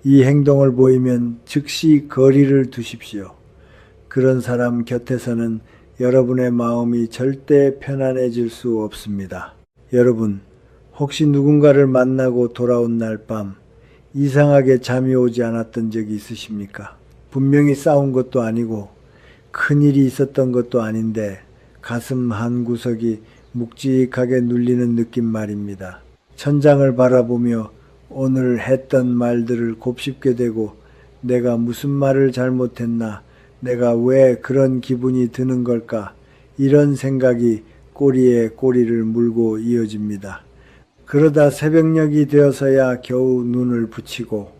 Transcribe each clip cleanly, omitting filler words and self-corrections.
이 행동을 보이면 즉시 거리를 두십시오. 그런 사람 곁에서는 여러분의 마음이 절대 편안해질 수 없습니다. 여러분, 혹시 누군가를 만나고 돌아온 날 밤 이상하게 잠이 오지 않았던 적이 있으십니까? 분명히 싸운 것도 아니고 큰일이 있었던 것도 아닌데 가슴 한 구석이 묵직하게 눌리는 느낌 말입니다. 천장을 바라보며 오늘 했던 말들을 곱씹게 되고 내가 무슨 말을 잘못했나, 내가 왜 그런 기분이 드는 걸까, 이런 생각이 꼬리에 꼬리를 물고 이어집니다. 그러다 새벽녘이 되어서야 겨우 눈을 붙이고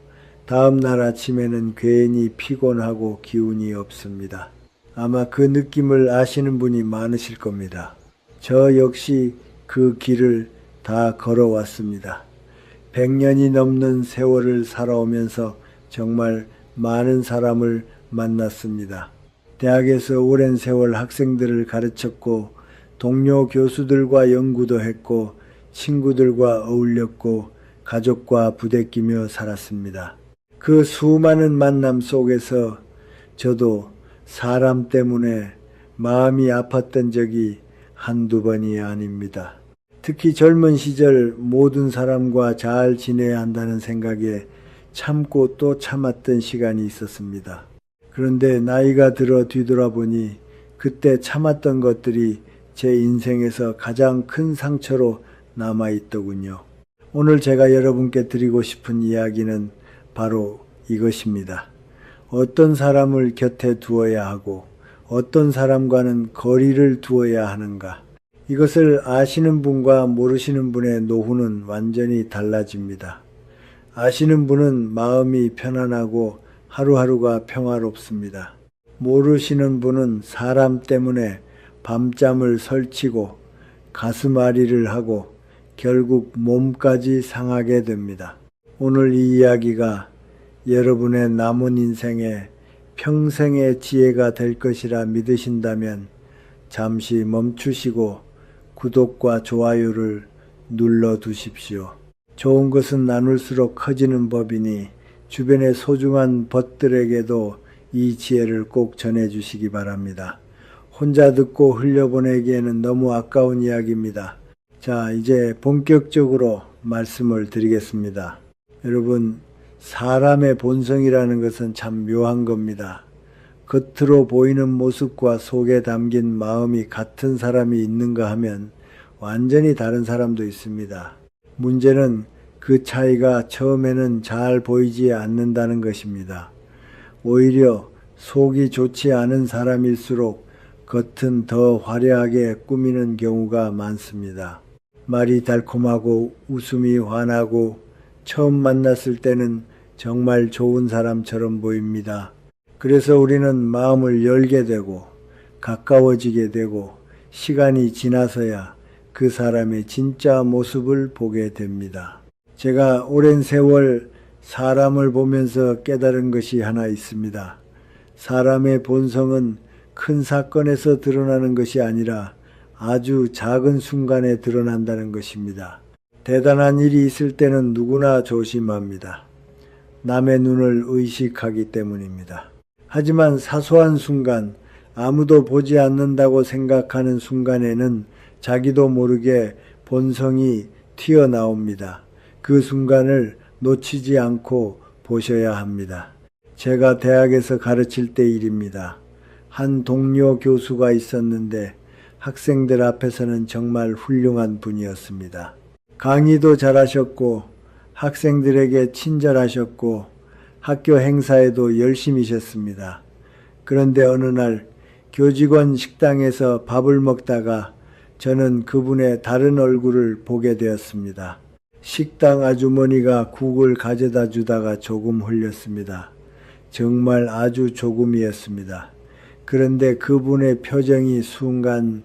다음 날 아침에는 괜히 피곤하고 기운이 없습니다. 아마 그 느낌을 아시는 분이 많으실 겁니다. 저 역시 그 길을 다 걸어왔습니다. 100년이 넘는 세월을 살아오면서 정말 많은 사람을 만났습니다. 대학에서 오랜 세월 학생들을 가르쳤고 동료 교수들과 연구도 했고 친구들과 어울렸고 가족과 부대끼며 살았습니다. 그 수많은 만남 속에서 저도 사람 때문에 마음이 아팠던 적이 한두 번이 아닙니다. 특히 젊은 시절 모든 사람과 잘 지내야 한다는 생각에 참고 또 참았던 시간이 있었습니다. 그런데 나이가 들어 뒤돌아보니 그때 참았던 것들이 제 인생에서 가장 큰 상처로 남아있더군요. 오늘 제가 여러분께 드리고 싶은 이야기는 바로 이것입니다. 어떤 사람을 곁에 두어야 하고 어떤 사람과는 거리를 두어야 하는가. 이것을 아시는 분과 모르시는 분의 노후는 완전히 달라집니다. 아시는 분은 마음이 편안하고 하루하루가 평화롭습니다. 모르시는 분은 사람 때문에 밤잠을 설치고 가슴앓이를 하고 결국 몸까지 상하게 됩니다. 오늘 이 이야기가 여러분의 남은 인생에 평생의 지혜가 될 것이라 믿으신다면 잠시 멈추시고 구독과 좋아요를 눌러 두십시오. 좋은 것은 나눌수록 커지는 법이니 주변의 소중한 벗들에게도 이 지혜를 꼭 전해주시기 바랍니다. 혼자 듣고 흘려보내기에는 너무 아까운 이야기입니다. 자, 이제 본격적으로 말씀을 드리겠습니다. 여러분, 사람의 본성이라는 것은 참 묘한 겁니다. 겉으로 보이는 모습과 속에 담긴 마음이 같은 사람이 있는가 하면 완전히 다른 사람도 있습니다. 문제는 그 차이가 처음에는 잘 보이지 않는다는 것입니다. 오히려 속이 좋지 않은 사람일수록 겉은 더 화려하게 꾸미는 경우가 많습니다. 말이 달콤하고 웃음이 환하고 처음 만났을 때는 정말 좋은 사람처럼 보입니다. 그래서 우리는 마음을 열게 되고 가까워지게 되고 시간이 지나서야 그 사람의 진짜 모습을 보게 됩니다. 제가 오랜 세월 사람을 보면서 깨달은 것이 하나 있습니다. 사람의 본성은 큰 사건에서 드러나는 것이 아니라 아주 작은 순간에 드러난다는 것입니다. 대단한 일이 있을 때는 누구나 조심합니다. 남의 눈을 의식하기 때문입니다. 하지만 사소한 순간, 아무도 보지 않는다고 생각하는 순간에는 자기도 모르게 본성이 튀어나옵니다. 그 순간을 놓치지 않고 보셔야 합니다. 제가 대학에서 가르칠 때 일입니다. 한 동료 교수가 있었는데 학생들 앞에서는 정말 훌륭한 분이었습니다. 강의도 잘하셨고 학생들에게 친절하셨고 학교 행사에도 열심히셨습니다. 그런데 어느 날 교직원 식당에서 밥을 먹다가 저는 그분의 다른 얼굴을 보게 되었습니다. 식당 아주머니가 국을 가져다 주다가 조금 흘렸습니다. 정말 아주 조금이었습니다. 그런데 그분의 표정이 순간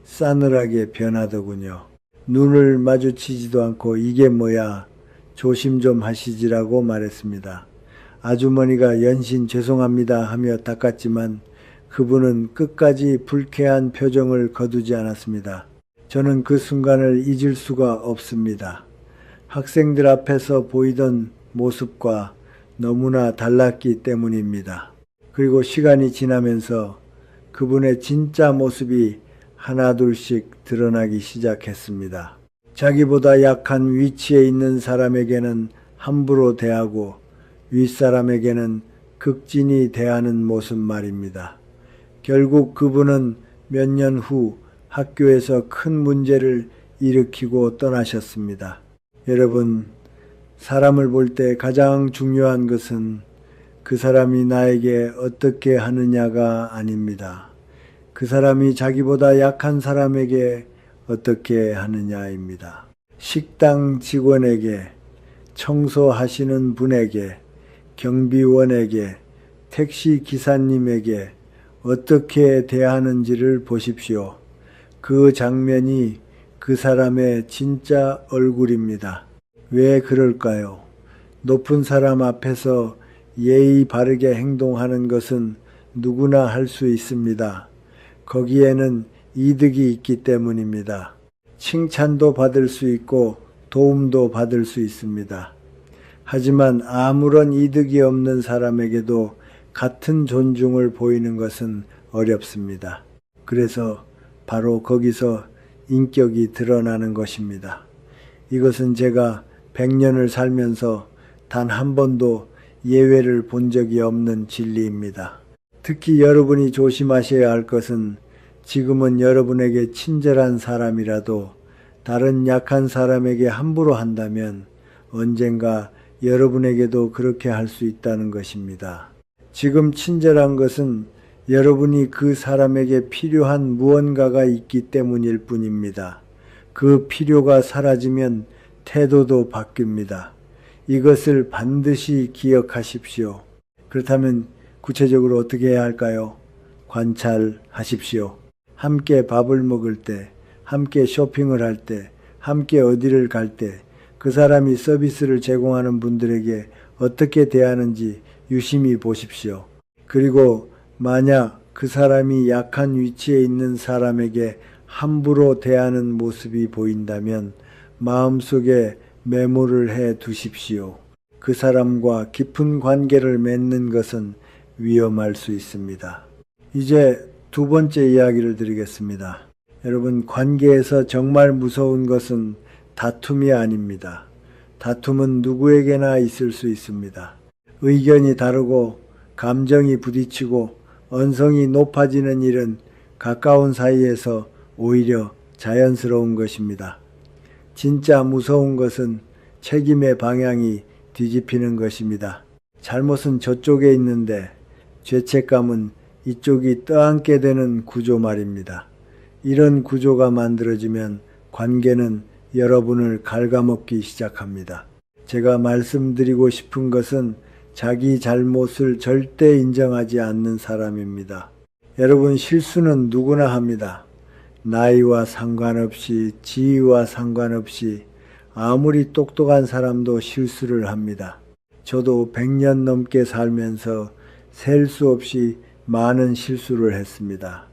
싸늘하게 변하더군요. 눈을 마주치지도 않고 이게 뭐야, 조심 좀 하시지라고 말했습니다. 아주머니가 연신 죄송합니다 하며 닦았지만 그분은 끝까지 불쾌한 표정을 거두지 않았습니다. 저는 그 순간을 잊을 수가 없습니다. 학생들 앞에서 보이던 모습과 너무나 달랐기 때문입니다. 그리고 시간이 지나면서 그분의 진짜 모습이 하나둘씩 드러나기 시작했습니다. 자기보다 약한 위치에 있는 사람에게는 함부로 대하고 윗사람에게는 극진히 대하는 모습 말입니다. 결국 그분은 몇 년 후 학교에서 큰 문제를 일으키고 떠나셨습니다. 여러분, 사람을 볼 때 가장 중요한 것은 그 사람이 나에게 어떻게 하느냐가 아닙니다. 그 사람이 자기보다 약한 사람에게 어떻게 하느냐입니다. 식당 직원에게, 청소하시는 분에게, 경비원에게, 택시 기사님에게 어떻게 대하는지를 보십시오. 그 장면이 그 사람의 진짜 얼굴입니다. 왜 그럴까요? 높은 사람 앞에서 예의 바르게 행동하는 것은 누구나 할 수 있습니다. 거기에는 이득이 있기 때문입니다. 칭찬도 받을 수 있고 도움도 받을 수 있습니다. 하지만 아무런 이득이 없는 사람에게도 같은 존중을 보이는 것은 어렵습니다. 그래서 바로 거기서 인격이 드러나는 것입니다. 이것은 제가 100년을 살면서 단 한 번도 예외를 본 적이 없는 진리입니다. 특히 여러분이 조심하셔야 할 것은 지금은 여러분에게 친절한 사람이라도 다른 약한 사람에게 함부로 한다면 언젠가 여러분에게도 그렇게 할 수 있다는 것입니다. 지금 친절한 것은 여러분이 그 사람에게 필요한 무언가가 있기 때문일 뿐입니다. 그 필요가 사라지면 태도도 바뀝니다. 이것을 반드시 기억하십시오. 그렇다면 구체적으로 어떻게 해야 할까요? 관찰하십시오. 함께 밥을 먹을 때, 함께 쇼핑을 할 때, 함께 어디를 갈 때 그 사람이 서비스를 제공하는 분들에게 어떻게 대하는지 유심히 보십시오. 그리고 만약 그 사람이 약한 위치에 있는 사람에게 함부로 대하는 모습이 보인다면 마음속에 메모를 해 두십시오. 그 사람과 깊은 관계를 맺는 것은 위험할 수 있습니다. 이제 두 번째 이야기를 드리겠습니다. 여러분, 관계에서 정말 무서운 것은 다툼이 아닙니다. 다툼은 누구에게나 있을 수 있습니다. 의견이 다르고 감정이 부딪히고 언성이 높아지는 일은 가까운 사이에서 오히려 자연스러운 것입니다. 진짜 무서운 것은 책임의 방향이 뒤집히는 것입니다. 잘못은 저쪽에 있는데 죄책감은 이쪽이 떠안게 되는 구조 말입니다. 이런 구조가 만들어지면 관계는 여러분을 갉아먹기 시작합니다. 제가 말씀드리고 싶은 것은 자기 잘못을 절대 인정하지 않는 사람입니다. 여러분, 실수는 누구나 합니다. 나이와 상관없이, 지위와 상관없이 아무리 똑똑한 사람도 실수를 합니다. 저도 100년 넘게 살면서 셀 수 없이 많은 실수를 했습니다.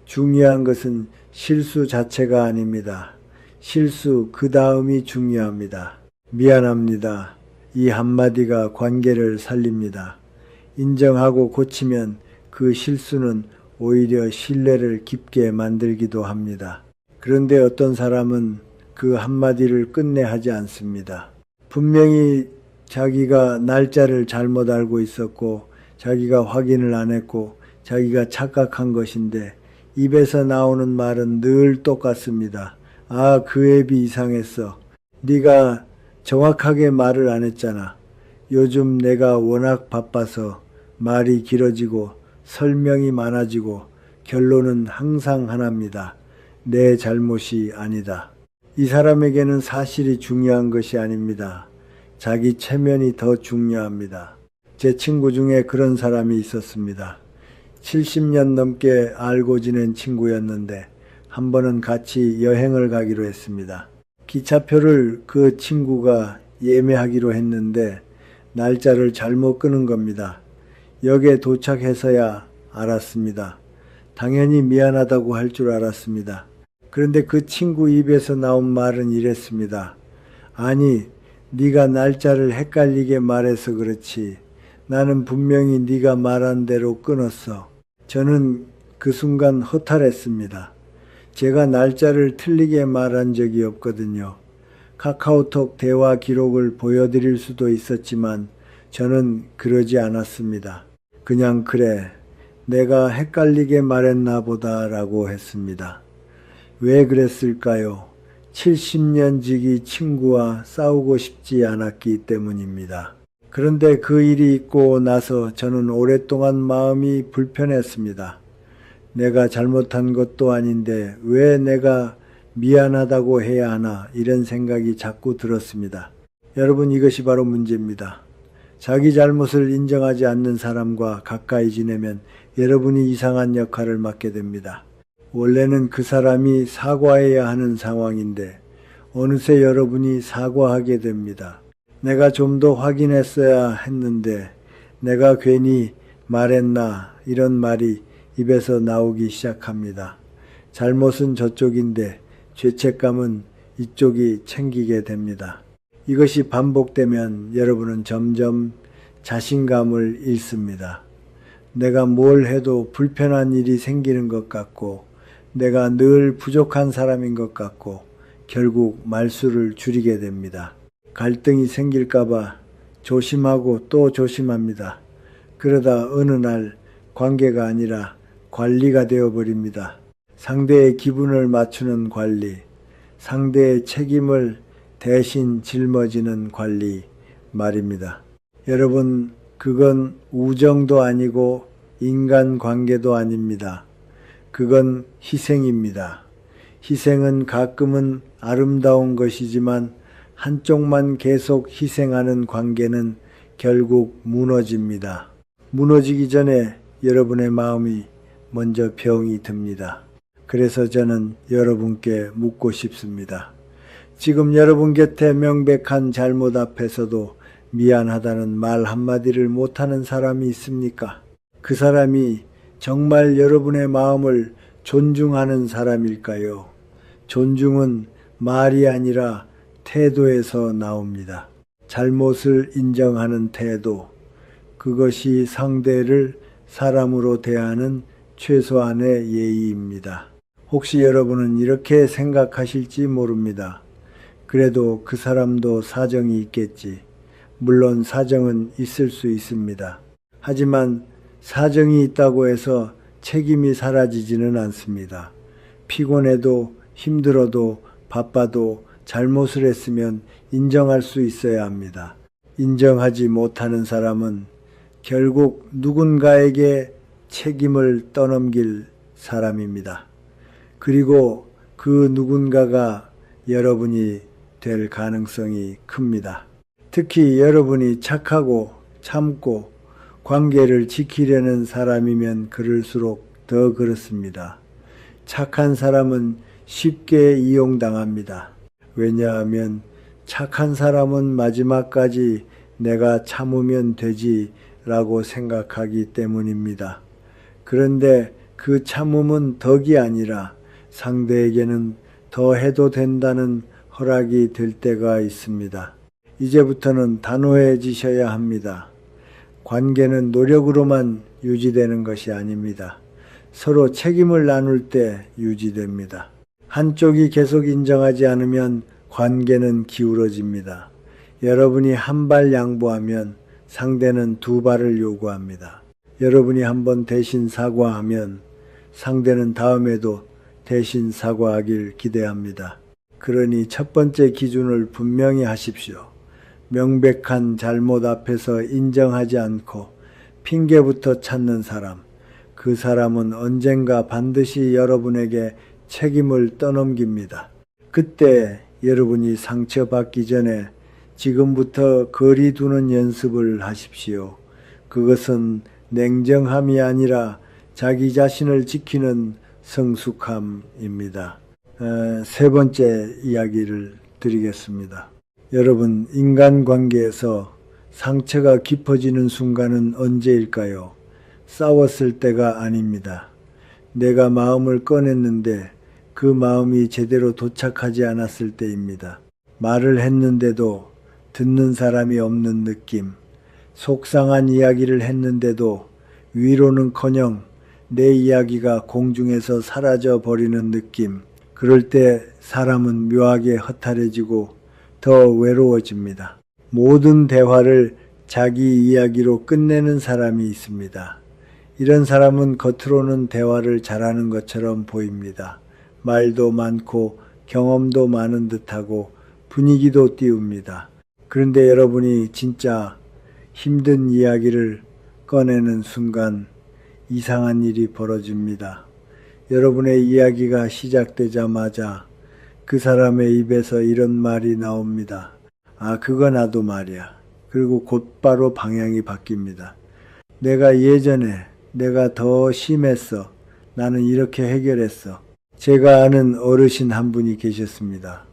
중요한 것은 실수 자체가 아닙니다. 실수 그 다음이 중요합니다. 미안합니다. 이 한마디가 관계를 살립니다. 인정하고 고치면 그 실수는 오히려 신뢰를 깊게 만들기도 합니다. 그런데 어떤 사람은 그 한마디를 끝내 하지 않습니다. 분명히 자기가 날짜를 잘못 알고 있었고 자기가 확인을 안 했고 자기가 착각한 것인데 입에서 나오는 말은 늘 똑같습니다. 아, 그 앱이 이상했어. 네가 정확하게 말을 안 했잖아. 요즘 내가 워낙 바빠서 말이 길어지고 설명이 많아지고 결론은 항상 하나입니다. 내 잘못이 아니다. 이 사람에게는 사실이 중요한 것이 아닙니다. 자기 체면이 더 중요합니다. 제 친구 중에 그런 사람이 있었습니다. 70년 넘게 알고 지낸 친구였는데 한 번은 같이 여행을 가기로 했습니다. 기차표를 그 친구가 예매하기로 했는데 날짜를 잘못 끄는 겁니다. 역에 도착해서야 알았습니다. 당연히 미안하다고 할 줄 알았습니다. 그런데 그 친구 입에서 나온 말은 이랬습니다. 아니, 네가 날짜를 헷갈리게 말해서 그렇지. 나는 분명히 네가 말한 대로 끊었어. 저는 그 순간 허탈했습니다. 제가 날짜를 틀리게 말한 적이 없거든요. 카카오톡 대화 기록을 보여드릴 수도 있었지만 저는 그러지 않았습니다. 그냥 그래, 내가 헷갈리게 말했나 보다라고 했습니다. 왜 그랬을까요? 70년 지기 친구와 싸우고 싶지 않았기 때문입니다. 그런데 그 일이 있고 나서 저는 오랫동안 마음이 불편했습니다. 내가 잘못한 것도 아닌데 왜 내가 미안하다고 해야 하나, 이런 생각이 자꾸 들었습니다. 여러분, 이것이 바로 문제입니다. 자기 잘못을 인정하지 않는 사람과 가까이 지내면 여러분이 이상한 역할을 맡게 됩니다. 원래는 그 사람이 사과해야 하는 상황인데 어느새 여러분이 사과하게 됩니다. 내가 좀 더 확인했어야 했는데, 내가 괜히 말했나, 이런 말이 입에서 나오기 시작합니다. 잘못은 저쪽인데 죄책감은 이쪽이 챙기게 됩니다. 이것이 반복되면 여러분은 점점 자신감을 잃습니다. 내가 뭘 해도 불편한 일이 생기는 것 같고, 내가 늘 부족한 사람인 것 같고, 결국 말수를 줄이게 됩니다. 갈등이 생길까봐 조심하고 또 조심합니다. 그러다 어느 날 관계가 아니라 관리가 되어버립니다. 상대의 기분을 맞추는 관리, 상대의 책임을 대신 짊어지는 관리 말입니다. 여러분, 그건 우정도 아니고 인간관계도 아닙니다. 그건 희생입니다. 희생은 가끔은 아름다운 것이지만 한쪽만 계속 희생하는 관계는 결국 무너집니다. 무너지기 전에 여러분의 마음이 먼저 병이 듭니다. 그래서 저는 여러분께 묻고 싶습니다. 지금 여러분 곁에 명백한 잘못 앞에서도 미안하다는 말 한마디를 못하는 사람이 있습니까? 그 사람이 정말 여러분의 마음을 존중하는 사람일까요? 존중은 말이 아니라 태도에서 나옵니다. 잘못을 인정하는 태도, 그것이 상대를 사람으로 대하는 최소한의 예의입니다. 혹시 여러분은 이렇게 생각하실지 모릅니다. 그래도 그 사람도 사정이 있겠지. 물론 사정은 있을 수 있습니다. 하지만 사정이 있다고 해서 책임이 사라지지는 않습니다. 피곤해도 힘들어도 바빠도 잘못을 했으면 인정할 수 있어야 합니다. 인정하지 못하는 사람은 결국 누군가에게 책임을 떠넘길 사람입니다. 그리고 그 누군가가 여러분이 될 가능성이 큽니다. 특히 여러분이 착하고 참고 관계를 지키려는 사람이면 그럴수록 더 그렇습니다. 착한 사람은 쉽게 이용당합니다. 왜냐하면 착한 사람은 마지막까지 내가 참으면 되지라고 생각하기 때문입니다. 그런데 그 참음은 덕이 아니라 상대에게는 더 해도 된다는 허락이 될 때가 있습니다. 이제부터는 단호해지셔야 합니다. 관계는 노력으로만 유지되는 것이 아닙니다. 서로 책임을 나눌 때 유지됩니다. 한쪽이 계속 인정하지 않으면 관계는 기울어집니다. 여러분이 한 발 양보하면 상대는 두 발을 요구합니다. 여러분이 한번 대신 사과하면 상대는 다음에도 대신 사과하길 기대합니다. 그러니 첫 번째 기준을 분명히 하십시오. 명백한 잘못 앞에서 인정하지 않고 핑계부터 찾는 사람, 그 사람은 언젠가 반드시 여러분에게 책임을 떠넘깁니다. 그때 여러분이 상처받기 전에 지금부터 거리 두는 연습을 하십시오. 그것은 냉정함이 아니라 자기 자신을 지키는 성숙함입니다. 세 번째 이야기를 드리겠습니다. 여러분, 인간관계에서 상처가 깊어지는 순간은 언제일까요? 싸웠을 때가 아닙니다. 내가 마음을 꺼냈는데 그 마음이 제대로 도착하지 않았을 때입니다. 말을 했는데도 듣는 사람이 없는 느낌, 속상한 이야기를 했는데도 위로는커녕 내 이야기가 공중에서 사라져 버리는 느낌. 그럴 때 사람은 묘하게 허탈해지고 더 외로워집니다. 모든 대화를 자기 이야기로 끝내는 사람이 있습니다. 이런 사람은 겉으로는 대화를 잘하는 것처럼 보입니다. 말도 많고 경험도 많은 듯하고 분위기도 띄웁니다. 그런데 여러분이 진짜 힘든 이야기를 꺼내는 순간 이상한 일이 벌어집니다. 여러분의 이야기가 시작되자마자 그 사람의 입에서 이런 말이 나옵니다. 아, 그거 나도 말이야. 그리고 곧바로 방향이 바뀝니다. 내가 예전에 내가 더 심했어. 나는 이렇게 해결했어. 제가 아는 어르신 한 분이 계셨습니다.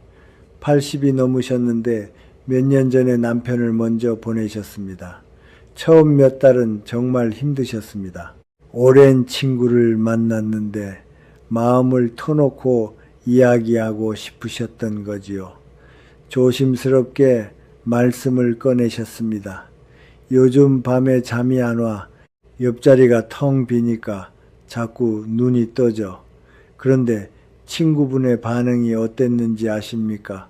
80이 넘으셨는데 몇 년 전에 남편을 먼저 보내셨습니다. 처음 몇 달은 정말 힘드셨습니다. 오랜 친구를 만났는데 마음을 터놓고 이야기하고 싶으셨던 거지요. 조심스럽게 말씀을 꺼내셨습니다. 요즘 밤에 잠이 안 와. 옆자리가 텅 비니까 자꾸 눈이 떠져. 그런데 친구분의 반응이 어땠는지 아십니까?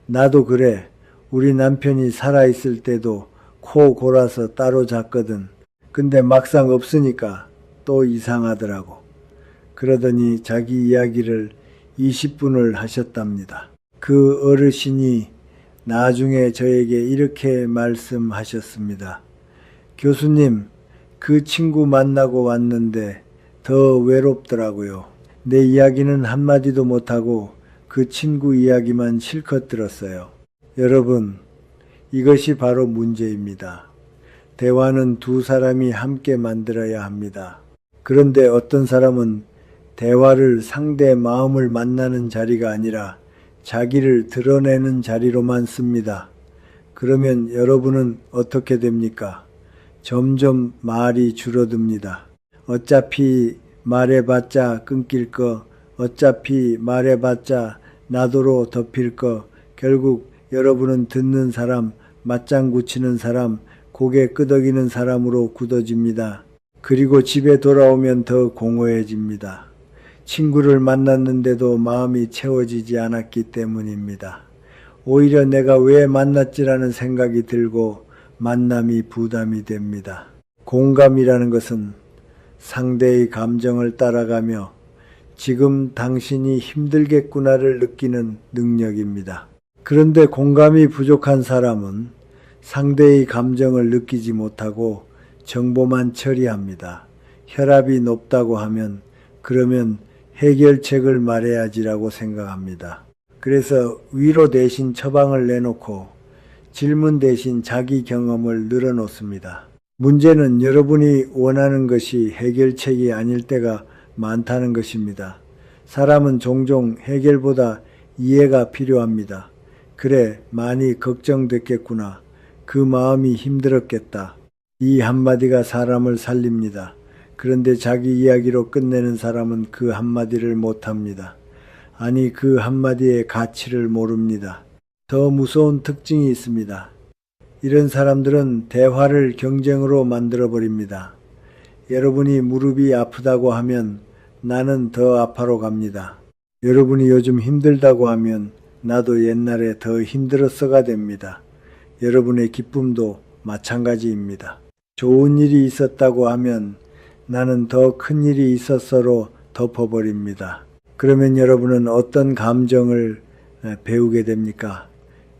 나도 그래. 우리 남편이 살아있을 때도 코 골아서 따로 잤거든. 근데 막상 없으니까 또 이상하더라고. 그러더니 자기 이야기를 20분을 하셨답니다. 그 어르신이 나중에 저에게 이렇게 말씀하셨습니다. 교수님, 그 친구 만나고 왔는데 더 외롭더라고요. 내 이야기는 한마디도 못하고 그 친구 이야기만 실컷 들었어요. 여러분, 이것이 바로 문제입니다. 대화는 두 사람이 함께 만들어야 합니다. 그런데 어떤 사람은 대화를 상대 마음을 만나는 자리가 아니라 자기를 드러내는 자리로만 씁니다. 그러면 여러분은 어떻게 됩니까? 점점 말이 줄어듭니다. 어차피 말해봤자 끊길 거, 어차피 말해봤자 나도로 덮일 거, 결국 여러분은 듣는 사람, 맞장구 치는 사람, 고개 끄덕이는 사람으로 굳어집니다. 그리고 집에 돌아오면 더 공허해집니다. 친구를 만났는데도 마음이 채워지지 않았기 때문입니다. 오히려 내가 왜 만났지라는 생각이 들고 만남이 부담이 됩니다. 공감이라는 것은 상대의 감정을 따라가며 지금 당신이 힘들겠구나를 느끼는 능력입니다. 그런데 공감이 부족한 사람은 상대의 감정을 느끼지 못하고 정보만 처리합니다. 혈압이 높다고 하면 그러면 해결책을 말해야지라고 생각합니다. 그래서 위로 대신 처방을 내놓고 질문 대신 자기 경험을 늘어놓습니다. 문제는 여러분이 원하는 것이 해결책이 아닐 때가 많다는 것입니다. 사람은 종종 해결보다 이해가 필요합니다. 그래, 많이 걱정됐겠구나. 그 마음이 힘들었겠다. 이 한마디가 사람을 살립니다. 그런데 자기 이야기로 끝내는 사람은 그 한마디를 못합니다. 아니, 그 한마디의 가치를 모릅니다. 더 무서운 특징이 있습니다. 이런 사람들은 대화를 경쟁으로 만들어버립니다. 여러분이 무릎이 아프다고 하면 나는 더 아파로 갑니다. 여러분이 요즘 힘들다고 하면 나도 옛날에 더 힘들었어가 됩니다. 여러분의 기쁨도 마찬가지입니다. 좋은 일이 있었다고 하면 나는 더 큰 일이 있었어로 덮어버립니다. 그러면 여러분은 어떤 감정을 배우게 됩니까?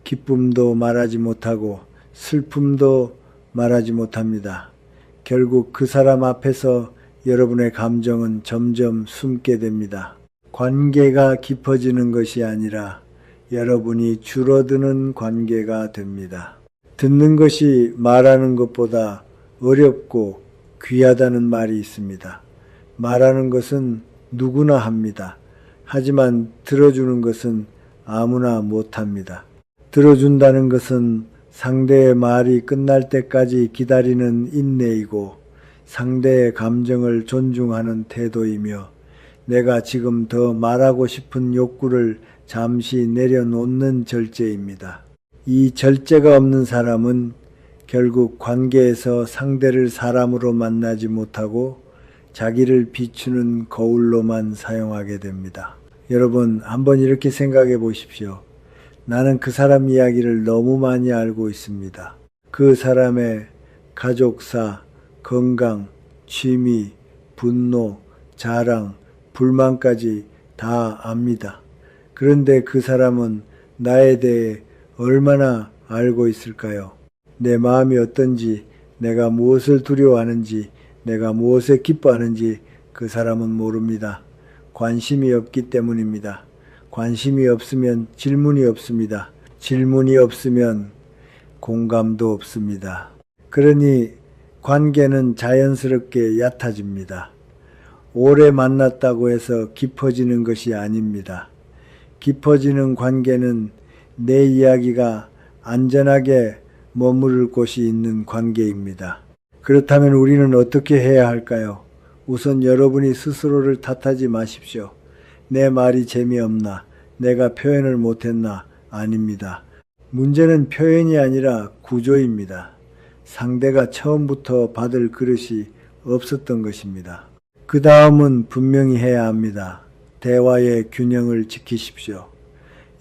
기쁨도 말하지 못하고 슬픔도 말하지 못합니다. 결국 그 사람 앞에서 여러분의 감정은 점점 숨게 됩니다. 관계가 깊어지는 것이 아니라 여러분이 줄어드는 관계가 됩니다. 듣는 것이 말하는 것보다 어렵고 귀하다는 말이 있습니다. 말하는 것은 누구나 합니다. 하지만 들어주는 것은 아무나 못합니다. 들어준다는 것은 상대의 말이 끝날 때까지 기다리는 인내이고 상대의 감정을 존중하는 태도이며 내가 지금 더 말하고 싶은 욕구를 잠시 내려놓는 절제입니다. 이 절제가 없는 사람은 결국 관계에서 상대를 사람으로 만나지 못하고 자기를 비추는 거울로만 사용하게 됩니다. 여러분, 한번 이렇게 생각해 보십시오. 나는 그 사람 이야기를 너무 많이 알고 있습니다. 그 사람의 가족사, 건강, 취미, 분노, 자랑, 불만까지 다 압니다. 그런데 그 사람은 나에 대해 얼마나 알고 있을까요? 내 마음이 어떤지, 내가 무엇을 두려워하는지, 내가 무엇에 기뻐하는지 그 사람은 모릅니다. 관심이 없기 때문입니다. 관심이 없으면 질문이 없습니다. 질문이 없으면 공감도 없습니다. 그러니 관계는 자연스럽게 얕아집니다. 오래 만났다고 해서 깊어지는 것이 아닙니다. 깊어지는 관계는 내 이야기가 안전하게 머무를 곳이 있는 관계입니다. 그렇다면 우리는 어떻게 해야 할까요? 우선 여러분이 스스로를 탓하지 마십시오. 내 말이 재미없나? 내가 표현을 못했나? 아닙니다. 문제는 표현이 아니라 구조입니다. 상대가 처음부터 받을 그릇이 없었던 것입니다. 그 다음은 분명히 해야 합니다. 대화의 균형을 지키십시오.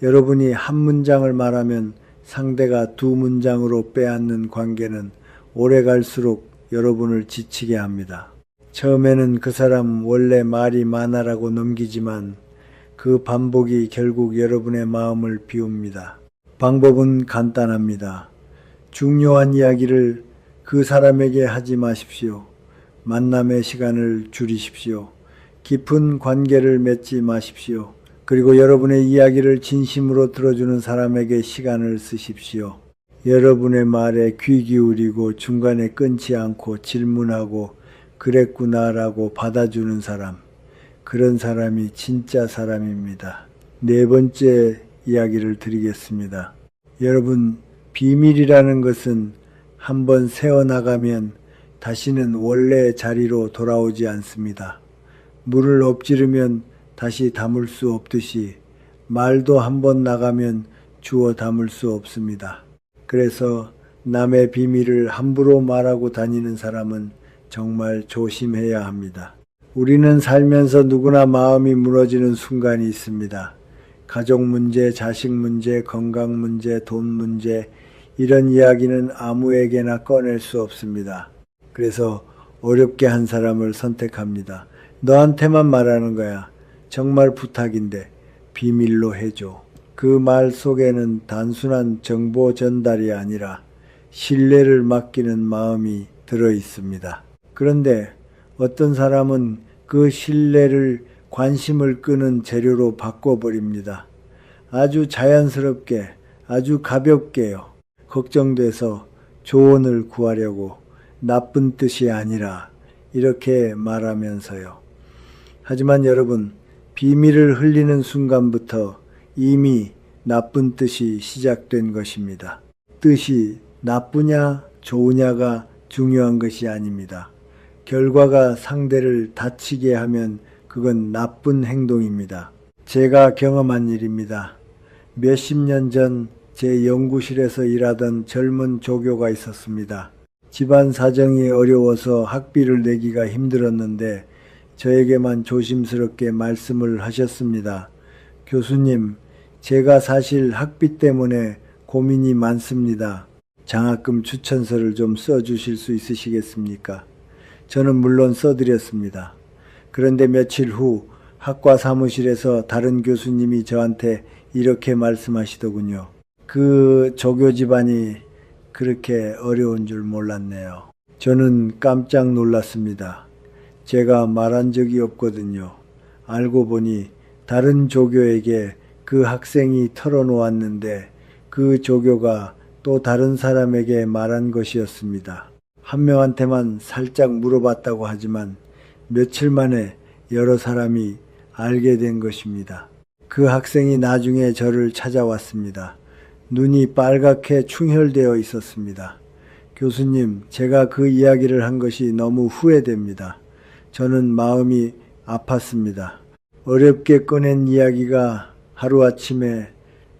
여러분이 한 문장을 말하면 상대가 두 문장으로 빼앗는 관계는 오래 갈수록 여러분을 지치게 합니다. 처음에는 그 사람 원래 말이 많아라고 넘기지만 그 반복이 결국 여러분의 마음을 비웁니다. 방법은 간단합니다. 중요한 이야기를 그 사람에게 하지 마십시오. 만남의 시간을 줄이십시오. 깊은 관계를 맺지 마십시오. 그리고 여러분의 이야기를 진심으로 들어주는 사람에게 시간을 쓰십시오. 여러분의 말에 귀 기울이고 중간에 끊지 않고 질문하고 그랬구나라고 받아주는 사람. 그런 사람이 진짜 사람입니다. 네 번째 이야기를 드리겠습니다. 여러분, 비밀이라는 것은 한번 새어나가면 다시는 원래의 자리로 돌아오지 않습니다. 물을 엎지르면 다시 담을 수 없듯이 말도 한번 나가면 주워 담을 수 없습니다. 그래서 남의 비밀을 함부로 말하고 다니는 사람은 정말 조심해야 합니다. 우리는 살면서 누구나 마음이 무너지는 순간이 있습니다. 가족 문제, 자식 문제, 건강 문제, 돈 문제, 이런 이야기는 아무에게나 꺼낼 수 없습니다. 그래서 어렵게 한 사람을 선택합니다. 너한테만 말하는 거야. 정말 부탁인데 비밀로 해줘. 그 말 속에는 단순한 정보 전달이 아니라 신뢰를 맡기는 마음이 들어 있습니다. 그런데 어떤 사람은 그 신뢰를 관심을 끄는 재료로 바꿔버립니다. 아주 자연스럽게, 아주 가볍게요. 걱정돼서 조언을 구하려고 나쁜 뜻이 아니라 이렇게 말하면서요. 하지만 여러분, 비밀을 흘리는 순간부터 이미 나쁜 뜻이 시작된 것입니다. 뜻이 나쁘냐 좋으냐가 중요한 것이 아닙니다. 결과가 상대를 다치게 하면 그건 나쁜 행동입니다. 제가 경험한 일입니다. 몇십 년 전 제 연구실에서 일하던 젊은 조교가 있었습니다. 집안 사정이 어려워서 학비를 내기가 힘들었는데 저에게만 조심스럽게 말씀을 하셨습니다. 교수님, 제가 사실 학비 때문에 고민이 많습니다. 장학금 추천서를 좀 써주실 수 있으시겠습니까? 저는 물론 써드렸습니다. 그런데 며칠 후 학과 사무실에서 다른 교수님이 저한테 이렇게 말씀하시더군요. 그 조교 집안이 그렇게 어려운 줄 몰랐네요. 저는 깜짝 놀랐습니다. 제가 말한 적이 없거든요. 알고 보니 다른 조교에게 그 학생이 털어놓았는데 그 조교가 또 다른 사람에게 말한 것이었습니다. 한 명한테만 살짝 물어봤다고 하지만 며칠 만에 여러 사람이 알게 된 것입니다. 그 학생이 나중에 저를 찾아왔습니다. 눈이 빨갛게 충혈되어 있었습니다. 교수님, 제가 그 이야기를 한 것이 너무 후회됩니다. 저는 마음이 아팠습니다. 어렵게 꺼낸 이야기가 하루아침에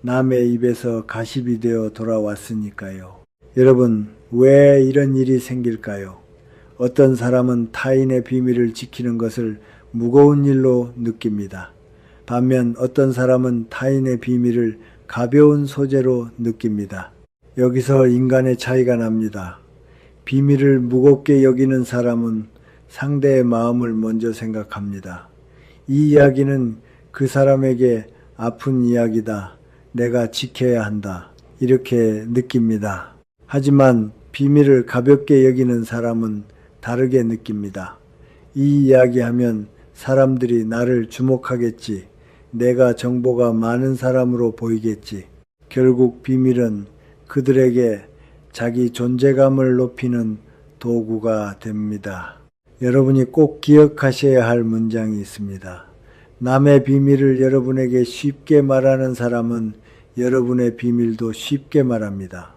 남의 입에서 가십이 되어 돌아왔으니까요. 여러분, 왜 이런 일이 생길까요? 어떤 사람은 타인의 비밀을 지키는 것을 무거운 일로 느낍니다. 반면 어떤 사람은 타인의 비밀을 가벼운 소재로 느낍니다. 여기서 인간의 차이가 납니다. 비밀을 무겁게 여기는 사람은 상대의 마음을 먼저 생각합니다. 이 이야기는 그 사람에게 아픈 이야기다. 내가 지켜야 한다. 이렇게 느낍니다. 하지만 비밀을 가볍게 여기는 사람은 다르게 느낍니다. 이 이야기하면 사람들이 나를 주목하겠지. 내가 정보가 많은 사람으로 보이겠지. 결국 비밀은 그들에게 자기 존재감을 높이는 도구가 됩니다. 여러분이 꼭 기억하셔야 할 문장이 있습니다. 남의 비밀을 여러분에게 쉽게 말하는 사람은 여러분의 비밀도 쉽게 말합니다.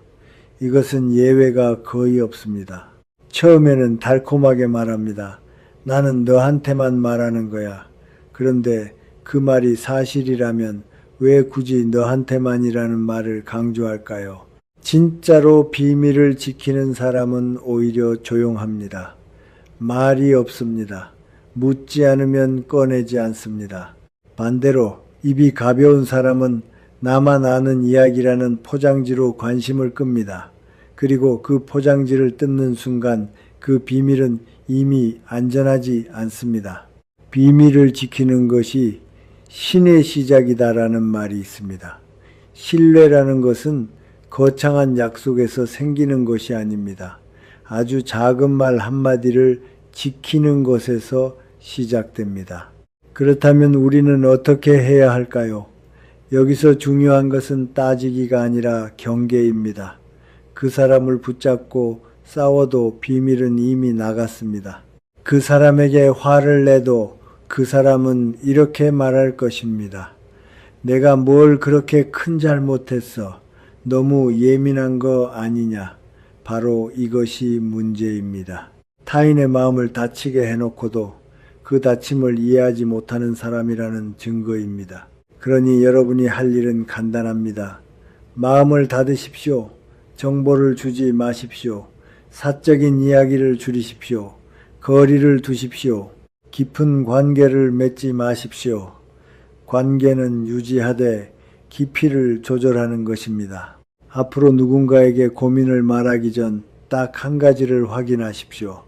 이것은 예외가 거의 없습니다. 처음에는 달콤하게 말합니다. 나는 너한테만 말하는 거야. 그런데 그 말이 사실이라면 왜 굳이 너한테만이라는 말을 강조할까요? 진짜로 비밀을 지키는 사람은 오히려 조용합니다. 말이 없습니다. 묻지 않으면 꺼내지 않습니다. 반대로 입이 가벼운 사람은 나만 아는 이야기라는 포장지로 관심을 끕니다. 그리고 그 포장지를 뜯는 순간 그 비밀은 이미 안전하지 않습니다. 비밀을 지키는 것이 신의 시작이다라는 말이 있습니다. 신뢰라는 것은 거창한 약속에서 생기는 것이 아닙니다. 아주 작은 말 한마디를 지키는 것에서 시작됩니다. 그렇다면 우리는 어떻게 해야 할까요? 여기서 중요한 것은 따지기가 아니라 경계입니다. 그 사람을 붙잡고 싸워도 비밀은 이미 나갔습니다. 그 사람에게 화를 내도 그 사람은 이렇게 말할 것입니다. 내가 뭘 그렇게 큰 잘못했어. 너무 예민한 거 아니냐. 바로 이것이 문제입니다. 타인의 마음을 다치게 해놓고도 그 다침을 이해하지 못하는 사람이라는 증거입니다. 그러니 여러분이 할 일은 간단합니다. 마음을 닫으십시오. 정보를 주지 마십시오. 사적인 이야기를 줄이십시오. 거리를 두십시오. 깊은 관계를 맺지 마십시오. 관계는 유지하되 깊이를 조절하는 것입니다. 앞으로 누군가에게 고민을 말하기 전 딱 한 가지를 확인하십시오.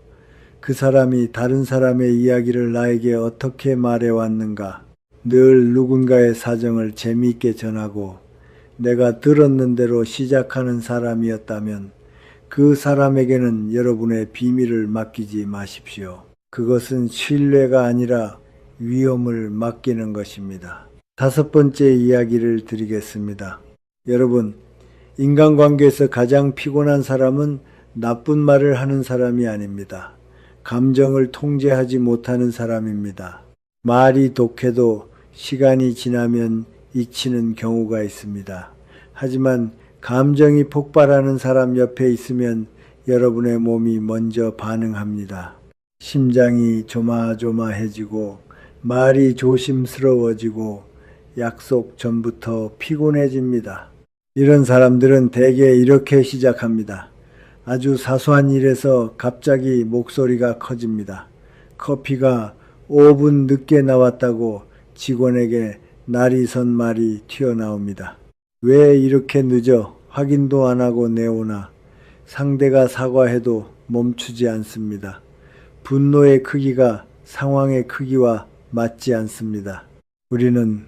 그 사람이 다른 사람의 이야기를 나에게 어떻게 말해왔는가. 늘 누군가의 사정을 재미있게 전하고 내가 들었는 대로 시작하는 사람이었다면 그 사람에게는 여러분의 비밀을 맡기지 마십시오. 그것은 신뢰가 아니라 위험을 맡기는 것입니다. 다섯 번째 이야기를 드리겠습니다. 여러분, 인간관계에서 가장 피곤한 사람은 나쁜 말을 하는 사람이 아닙니다. 감정을 통제하지 못하는 사람입니다. 말이 독해도 시간이 지나면 잊히는 경우가 있습니다. 하지만 감정이 폭발하는 사람 옆에 있으면 여러분의 몸이 먼저 반응합니다. 심장이 조마조마해지고 말이 조심스러워지고 약속 전부터 피곤해집니다. 이런 사람들은 대개 이렇게 시작합니다. 아주 사소한 일에서 갑자기 목소리가 커집니다. 커피가 5분 늦게 나왔다고 직원에게 날이 선 말이 튀어나옵니다. 왜 이렇게 늦어? 확인도 안 하고 내오나? 상대가 사과해도 멈추지 않습니다. 분노의 크기가 상황의 크기와 맞지 않습니다. 우리는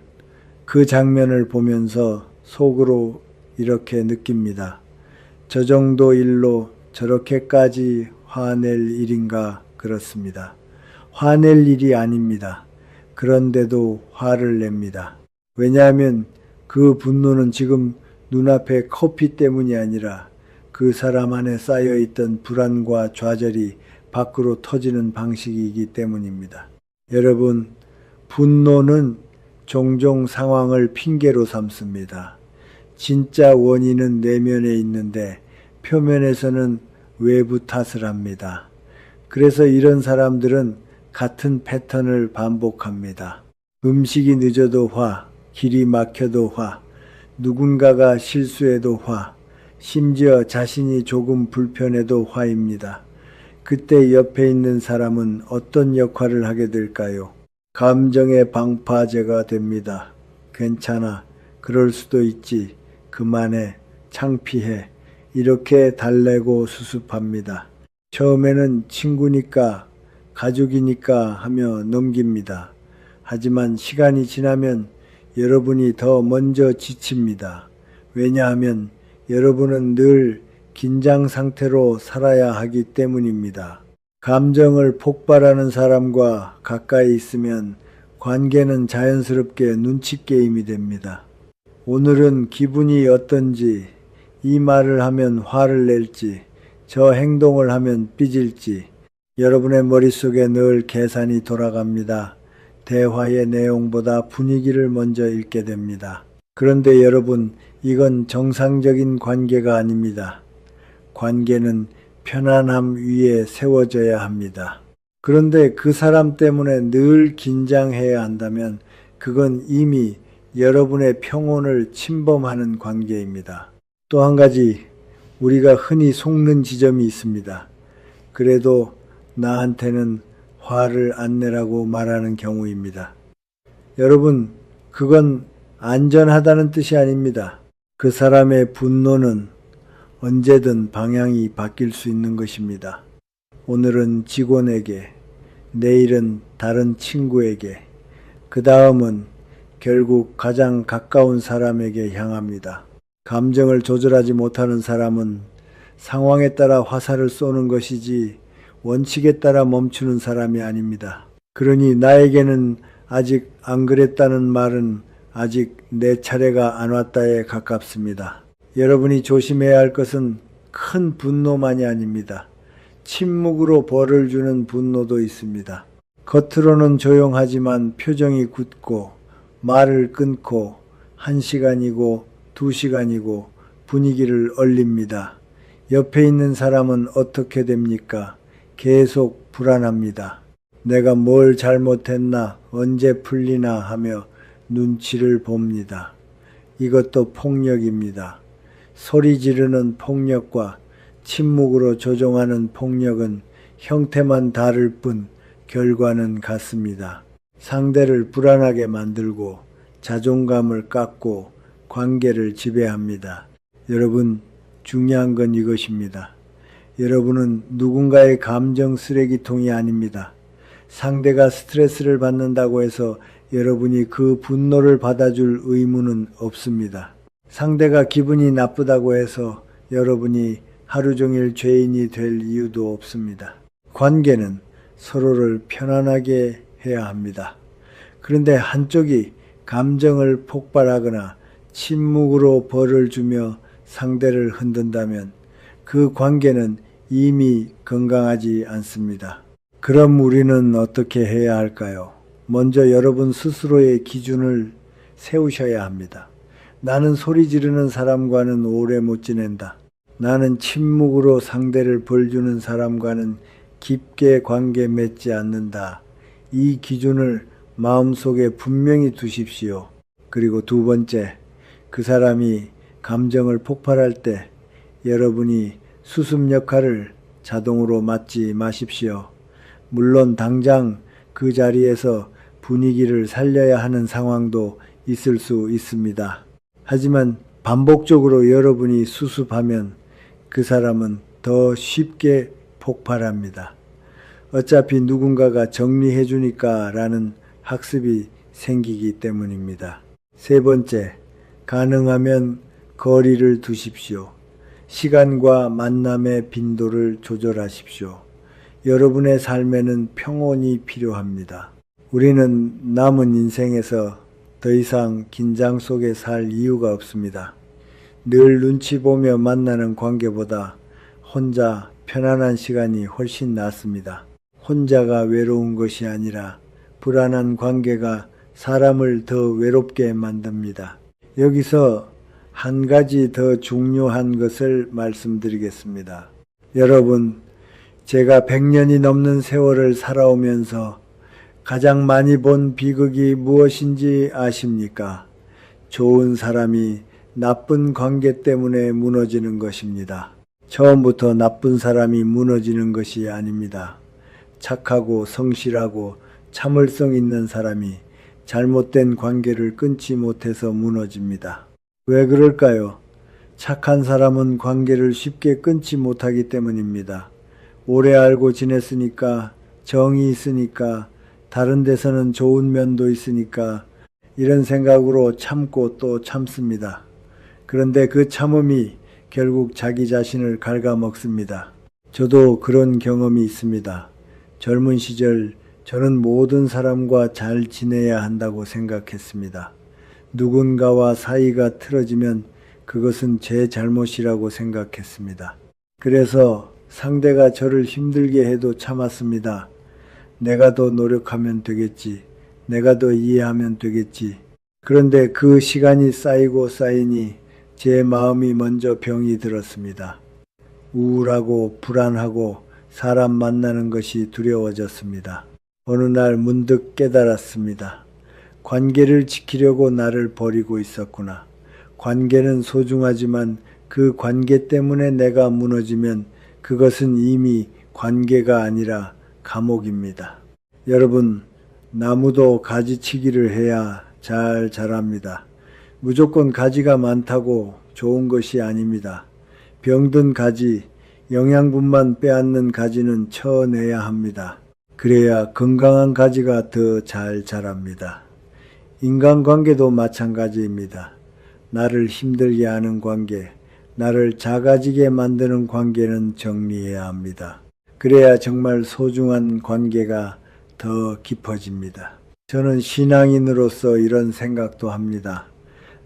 그 장면을 보면서 속으로 이렇게 느낍니다. 저 정도 일로 저렇게까지 화낼 일인가 그렇습니다. 화낼 일이 아닙니다. 그런데도 화를 냅니다. 왜냐하면 그 분노는 지금 눈앞에 커피 때문이 아니라 그 사람 안에 쌓여있던 불안과 좌절이 밖으로 터지는 방식이기 때문입니다. 여러분, 분노는 종종 상황을 핑계로 삼습니다. 진짜 원인은 내면에 있는데 표면에서는 외부 탓을 합니다. 그래서 이런 사람들은 같은 패턴을 반복합니다. 음식이 늦어도 화, 길이 막혀도 화, 누군가가 실수해도 화, 심지어 자신이 조금 불편해도 화입니다. 그때 옆에 있는 사람은 어떤 역할을 하게 될까요? 감정의 방파제가 됩니다. 괜찮아. 그럴 수도 있지. 그만해. 창피해. 이렇게 달래고 수습합니다. 처음에는 친구니까, 가족이니까 하며 넘깁니다. 하지만 시간이 지나면 여러분이 더 먼저 지칩니다. 왜냐하면 여러분은 늘 긴장 상태로 살아야 하기 때문입니다. 감정을 폭발하는 사람과 가까이 있으면 관계는 자연스럽게 눈치 게임이 됩니다. 오늘은 기분이 어떤지, 이 말을 하면 화를 낼지, 저 행동을 하면 삐질지, 여러분의 머릿속에 늘 계산이 돌아갑니다. 대화의 내용보다 분위기를 먼저 읽게 됩니다. 그런데 여러분, 이건 정상적인 관계가 아닙니다. 관계는 편안함 위에 세워져야 합니다. 그런데 그 사람 때문에 늘 긴장해야 한다면 그건 이미 여러분의 평온을 침범하는 관계입니다. 또 한 가지 우리가 흔히 속는 지점이 있습니다. 그래도 나한테는 화를 안 내라고 말하는 경우입니다. 여러분, 그건 안전하다는 뜻이 아닙니다. 그 사람의 분노는 언제든 방향이 바뀔 수 있는 것입니다. 오늘은 직원에게, 내일은 다른 친구에게, 그 다음은 결국 가장 가까운 사람에게 향합니다. 감정을 조절하지 못하는 사람은 상황에 따라 화살을 쏘는 것이지 원칙에 따라 멈추는 사람이 아닙니다. 그러니 나에게는 아직 안 그랬다는 말은 아직 내 차례가 안 왔다에 가깝습니다. 여러분이 조심해야 할 것은 큰 분노만이 아닙니다. 침묵으로 벌을 주는 분노도 있습니다. 겉으로는 조용하지만 표정이 굳고 말을 끊고 1시간이고 2시간이고 분위기를 얼립니다. 옆에 있는 사람은 어떻게 됩니까? 계속 불안합니다. 내가 뭘 잘못했나, 언제 풀리나 하며 눈치를 봅니다. 이것도 폭력입니다. 소리 지르는 폭력과 침묵으로 조종하는 폭력은 형태만 다를 뿐 결과는 같습니다. 상대를 불안하게 만들고 자존감을 깎고 관계를 지배합니다. 여러분, 중요한 건 이것입니다. 여러분은 누군가의 감정 쓰레기통이 아닙니다. 상대가 스트레스를 받는다고 해서 여러분이 그 분노를 받아줄 의무는 없습니다. 상대가 기분이 나쁘다고 해서 여러분이 하루 종일 죄인이 될 이유도 없습니다. 관계는 서로를 편안하게 해야 합니다. 그런데 한쪽이 감정을 폭발하거나 침묵으로 벌을 주며 상대를 흔든다면 그 관계는 이미 건강하지 않습니다. 그럼 우리는 어떻게 해야 할까요? 먼저 여러분 스스로의 기준을 세우셔야 합니다. 나는 소리 지르는 사람과는 오래 못 지낸다. 나는 침묵으로 상대를 벌주는 사람과는 깊게 관계 맺지 않는다. 이 기준을 마음속에 분명히 두십시오. 그리고 두 번째, 그 사람이 감정을 폭발할 때 여러분이 수습 역할을 자동으로 맡지 마십시오. 물론 당장 그 자리에서 분위기를 살려야 하는 상황도 있을 수 있습니다. 하지만 반복적으로 여러분이 수습하면 그 사람은 더 쉽게 폭발합니다. 어차피 누군가가 정리해 주니까 라는 학습이 생기기 때문입니다. 세 번째, 가능하면 거리를 두십시오. 시간과 만남의 빈도를 조절하십시오. 여러분의 삶에는 평온이 필요합니다. 우리는 남은 인생에서 더 이상 긴장 속에 살 이유가 없습니다. 늘 눈치 보며 만나는 관계보다 혼자 편안한 시간이 훨씬 낫습니다. 혼자가 외로운 것이 아니라 불안한 관계가 사람을 더 외롭게 만듭니다. 여기서 한 가지 더 중요한 것을 말씀드리겠습니다. 여러분, 제가 100년이 넘는 세월을 살아오면서 가장 많이 본 비극이 무엇인지 아십니까? 좋은 사람이 나쁜 관계 때문에 무너지는 것입니다. 처음부터 나쁜 사람이 무너지는 것이 아닙니다. 착하고 성실하고 참을성 있는 사람이 잘못된 관계를 끊지 못해서 무너집니다. 왜 그럴까요? 착한 사람은 관계를 쉽게 끊지 못하기 때문입니다. 오래 알고 지냈으니까, 정이 있으니까, 다른 데서는 좋은 면도 있으니까 이런 생각으로 참고 또 참습니다. 그런데 그 참음이 결국 자기 자신을 갉아먹습니다. 저도 그런 경험이 있습니다. 젊은 시절 저는 모든 사람과 잘 지내야 한다고 생각했습니다. 누군가와 사이가 틀어지면 그것은 제 잘못이라고 생각했습니다. 그래서 상대가 저를 힘들게 해도 참았습니다. 내가 더 노력하면 되겠지. 내가 더 이해하면 되겠지. 그런데 그 시간이 쌓이고 쌓이니 제 마음이 먼저 병이 들었습니다. 우울하고 불안하고 사람 만나는 것이 두려워졌습니다. 어느 날 문득 깨달았습니다. 관계를 지키려고 나를 버리고 있었구나. 관계는 소중하지만 그 관계 때문에 내가 무너지면 그것은 이미 관계가 아니라 감옥입니다. 여러분, 나무도 가지치기를 해야 잘 자랍니다. 무조건 가지가 많다고 좋은 것이 아닙니다. 병든 가지, 영양분만 빼앗는 가지는 쳐내야 합니다. 그래야 건강한 가지가 더 잘 자랍니다. 인간관계도 마찬가지입니다. 나를 힘들게 하는 관계, 나를 작아지게 만드는 관계는 정리해야 합니다. 그래야 정말 소중한 관계가 더 깊어집니다. 저는 신앙인으로서 이런 생각도 합니다.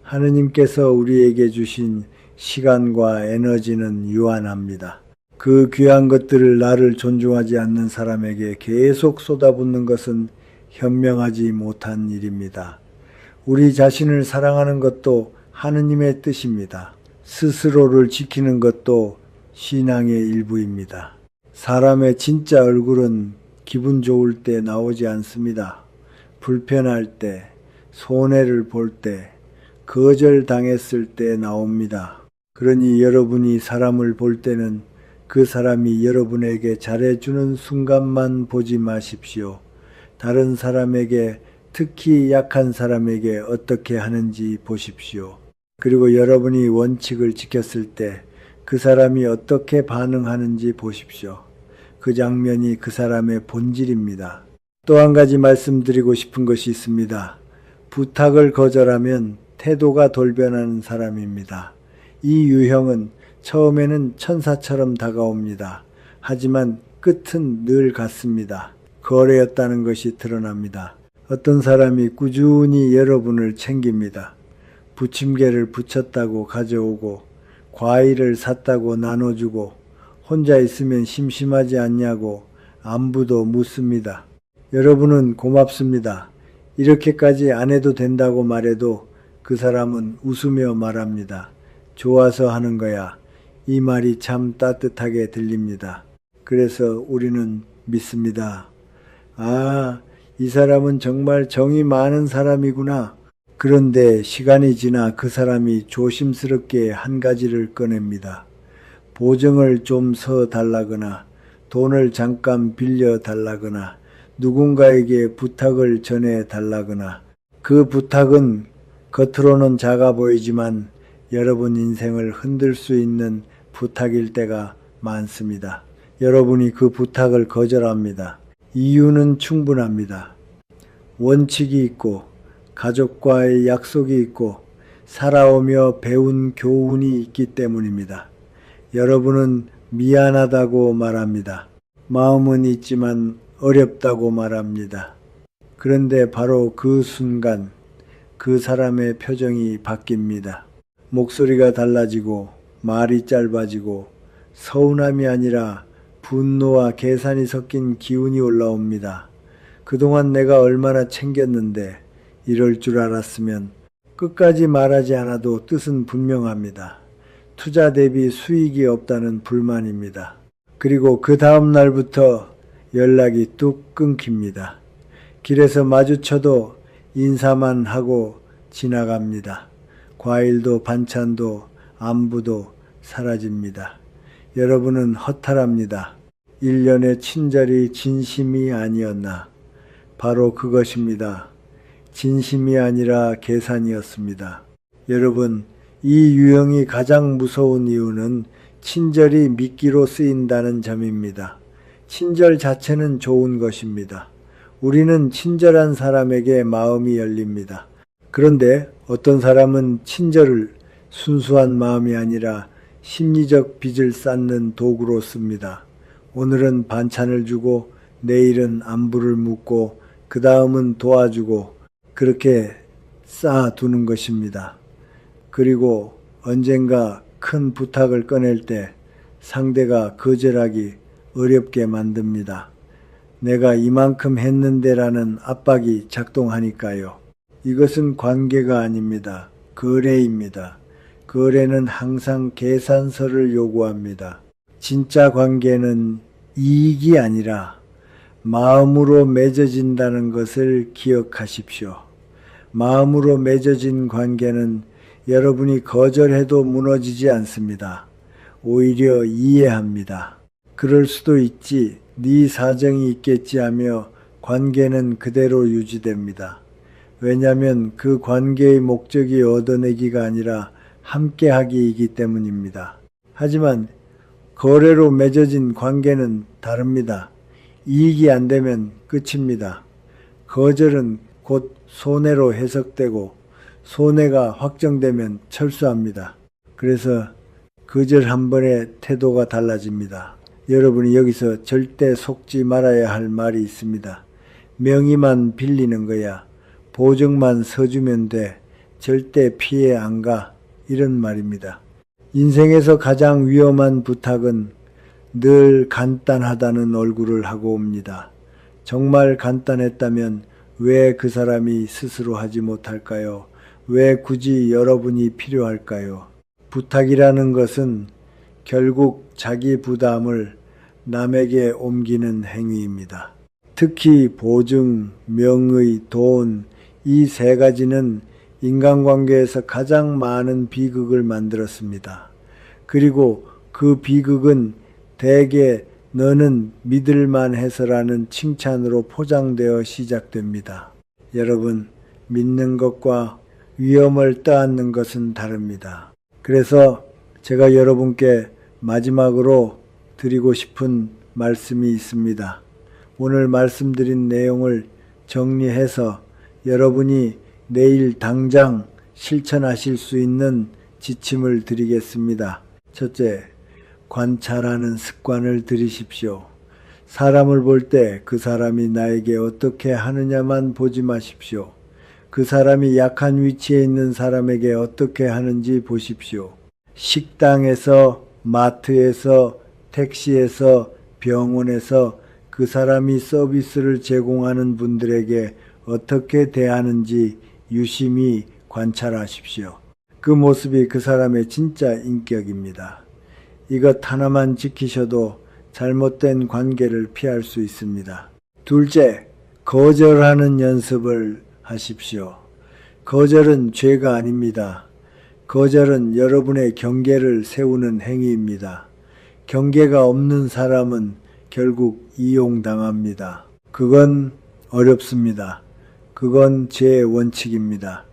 하느님께서 우리에게 주신 시간과 에너지는 유한합니다. 그 귀한 것들을 나를 존중하지 않는 사람에게 계속 쏟아붓는 것은 현명하지 못한 일입니다. 우리 자신을 사랑하는 것도 하느님의 뜻입니다. 스스로를 지키는 것도 신앙의 일부입니다. 사람의 진짜 얼굴은 기분 좋을 때 나오지 않습니다. 불편할 때, 손해를 볼 때, 거절당했을 때 나옵니다. 그러니 여러분이 사람을 볼 때는 그 사람이 여러분에게 잘해주는 순간만 보지 마십시오. 다른 사람에게, 특히 약한 사람에게 어떻게 하는지 보십시오. 그리고 여러분이 원칙을 지켰을 때 그 사람이 어떻게 반응하는지 보십시오. 그 장면이 그 사람의 본질입니다. 또 한 가지 말씀드리고 싶은 것이 있습니다. 부탁을 거절하면 태도가 돌변하는 사람입니다. 이 유형은 처음에는 천사처럼 다가옵니다. 하지만 끝은 늘 같습니다. 거래였다는 것이 드러납니다. 어떤 사람이 꾸준히 여러분을 챙깁니다. 부침개를 부쳤다고 가져오고 과일을 샀다고 나눠주고 혼자 있으면 심심하지 않냐고 안부도 묻습니다. 여러분은 고맙습니다. 이렇게까지 안 해도 된다고 말해도 그 사람은 웃으며 말합니다. 좋아서 하는 거야. 이 말이 참 따뜻하게 들립니다. 그래서 우리는 믿습니다. 아, 이 사람은 정말 정이 많은 사람이구나. 그런데 시간이 지나 그 사람이 조심스럽게 한 가지를 꺼냅니다. 보증을 좀 서 달라거나 돈을 잠깐 빌려 달라거나 누군가에게 부탁을 전해 달라거나 그 부탁은 겉으로는 작아 보이지만 여러분 인생을 흔들 수 있는 부탁일 때가 많습니다. 여러분이 그 부탁을 거절합니다. 이유는 충분합니다. 원칙이 있고 가족과의 약속이 있고 살아오며 배운 교훈이 있기 때문입니다. 여러분은 미안하다고 말합니다. 마음은 있지만 어렵다고 말합니다. 그런데 바로 그 순간 그 사람의 표정이 바뀝니다. 목소리가 달라지고 말이 짧아지고 서운함이 아니라 분노와 계산이 섞인 기운이 올라옵니다. 그동안 내가 얼마나 챙겼는데 이럴 줄 알았으면 끝까지 말하지 않아도 뜻은 분명합니다. 투자 대비 수익이 없다는 불만입니다. 그리고 그 다음 날부터 연락이 뚝 끊깁니다. 길에서 마주쳐도 인사만 하고 지나갑니다. 과일도 반찬도 안부도 사라집니다. 여러분은 허탈합니다. 1년의 친절이 진심이 아니었나? 바로 그것입니다. 진심이 아니라 계산이었습니다. 여러분, 이 유형이 가장 무서운 이유는 친절이 미끼로 쓰인다는 점입니다. 친절 자체는 좋은 것입니다. 우리는 친절한 사람에게 마음이 열립니다. 그런데 어떤 사람은 친절을 순수한 마음이 아니라 심리적 빚을 쌓는 도구로 씁니다. 오늘은 반찬을 주고 내일은 안부를 묻고 그 다음은 도와주고 그렇게 쌓아두는 것입니다. 그리고 언젠가 큰 부탁을 꺼낼 때 상대가 거절하기 어렵게 만듭니다. 내가 이만큼 했는데라는 압박이 작동하니까요. 이것은 관계가 아닙니다. 거래입니다. 거래는 항상 계산서를 요구합니다. 진짜 관계는 이익이 아니라 마음으로 맺어진다는 것을 기억하십시오. 마음으로 맺어진 관계는 여러분이 거절해도 무너지지 않습니다. 오히려 이해합니다. 그럴 수도 있지, 네 사정이 있겠지 하며 관계는 그대로 유지됩니다. 왜냐하면 그 관계의 목적이 얻어내기가 아니라 함께하기이기 때문입니다. 하지만 거래로 맺어진 관계는 다릅니다. 이익이 안 되면 끝입니다. 거절은 곧 손해로 해석되고 손해가 확정되면 철수합니다. 그래서 거절 한 번에 태도가 달라집니다. 여러분이 여기서 절대 속지 말아야 할 말이 있습니다. 명의만 빌리는 거야. 보증만 서주면 돼. 절대 피해 안 가. 이런 말입니다. 인생에서 가장 위험한 부탁은 늘 간단하다는 얼굴을 하고 옵니다. 정말 간단했다면 왜 그 사람이 스스로 하지 못할까요? 왜 굳이 여러분이 필요할까요? 부탁이라는 것은 결국 자기 부담을 남에게 옮기는 행위입니다. 특히 보증, 명의, 돈, 이 세 가지는 인간관계에서 가장 많은 비극을 만들었습니다. 그리고 그 비극은 대개 너는 믿을만 해서라는 칭찬으로 포장되어 시작됩니다. 여러분, 믿는 것과 위험을 떠안는 것은 다릅니다. 그래서 제가 여러분께 마지막으로 드리고 싶은 말씀이 있습니다. 오늘 말씀드린 내용을 정리해서 여러분이 내일 당장 실천하실 수 있는 지침을 드리겠습니다. 첫째, 관찰하는 습관을 들이십시오. 사람을 볼 때 그 사람이 나에게 어떻게 하느냐만 보지 마십시오. 그 사람이 약한 위치에 있는 사람에게 어떻게 하는지 보십시오. 식당에서, 마트에서, 택시에서, 병원에서 그 사람이 서비스를 제공하는 분들에게 어떻게 대하는지 유심히 관찰하십시오. 그 모습이 그 사람의 진짜 인격입니다. 이것 하나만 지키셔도 잘못된 관계를 피할 수 있습니다. 둘째, 거절하는 연습을 하십시오. 거절은 죄가 아닙니다. 거절은 여러분의 경계를 세우는 행위입니다. 경계가 없는 사람은 결국 이용당합니다. 그건 어렵습니다. 그건 제 원칙입니다.